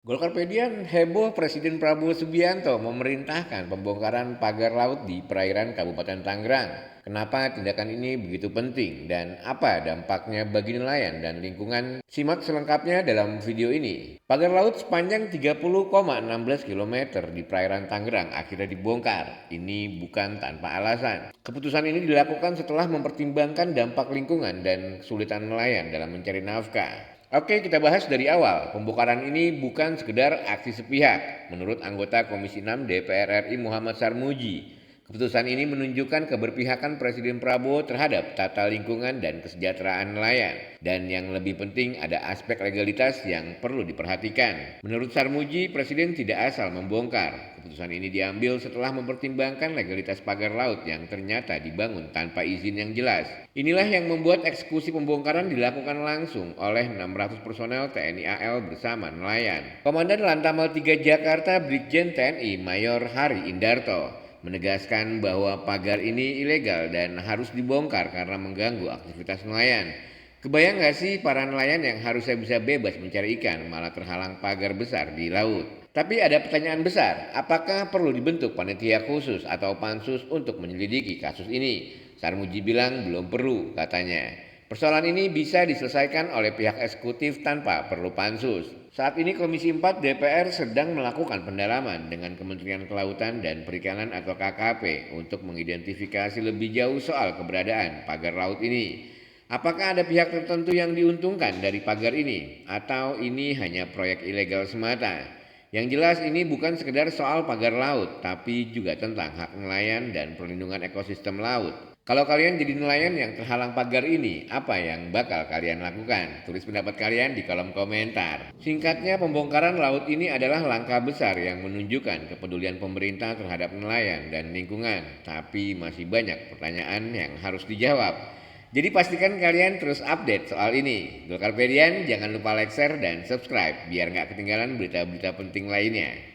Golkarpedian heboh Presiden Prabowo Subianto memerintahkan pembongkaran pagar laut di perairan Kabupaten Tangerang. Kenapa tindakan ini begitu penting dan apa dampaknya bagi nelayan dan lingkungan? Simak selengkapnya dalam video ini. Pagar laut sepanjang 30,16 km di perairan Tangerang akhirnya dibongkar. Ini bukan tanpa alasan. Keputusan ini dilakukan setelah mempertimbangkan dampak lingkungan dan kesulitan nelayan dalam mencari nafkah. Oke, kita bahas dari awal. Pembongkaran ini bukan sekedar aksi sepihak. Menurut anggota Komisi 6 DPR RI Muhammad Sarmuji, keputusan ini menunjukkan keberpihakan Presiden Prabowo terhadap tata lingkungan dan kesejahteraan nelayan. Dan yang lebih penting ada aspek legalitas yang perlu diperhatikan. Menurut Sarmuji, Presiden tidak asal membongkar. Keputusan ini diambil setelah mempertimbangkan legalitas pagar laut yang ternyata dibangun tanpa izin yang jelas. Inilah yang membuat eksekusi pembongkaran dilakukan langsung oleh 600 personel TNI AL bersama nelayan. Komandan Lantamal 3 Jakarta Brigjen TNI Mayor Hari Indarto menegaskan bahwa pagar ini ilegal dan harus dibongkar karena mengganggu aktivitas nelayan. Kebayang gak sih para nelayan yang harusnya bisa bebas mencari ikan malah terhalang pagar besar di laut? Tapi ada pertanyaan besar, apakah perlu dibentuk panitia khusus atau pansus untuk menyelidiki kasus ini? Sarmuji bilang belum perlu katanya. Persoalan ini bisa diselesaikan oleh pihak eksekutif tanpa perlu pansus. Saat ini Komisi 4 DPR sedang melakukan pendalaman dengan Kementerian Kelautan dan Perikanan atau KKP untuk mengidentifikasi lebih jauh soal keberadaan pagar laut ini. Apakah ada pihak tertentu yang diuntungkan dari pagar ini? Atau ini hanya proyek ilegal semata? Yang jelas ini bukan sekedar soal pagar laut, tapi juga tentang hak nelayan dan perlindungan ekosistem laut. Kalau kalian jadi nelayan yang terhalang pagar ini, apa yang bakal kalian lakukan? Tulis pendapat kalian di kolom komentar. Singkatnya, pembongkaran laut ini adalah langkah besar yang menunjukkan kepedulian pemerintah terhadap nelayan dan lingkungan. Tapi masih banyak pertanyaan yang harus dijawab. Jadi pastikan kalian terus update soal ini. Golkarpedian jangan lupa like, share, dan subscribe biar nggak ketinggalan berita-berita penting lainnya.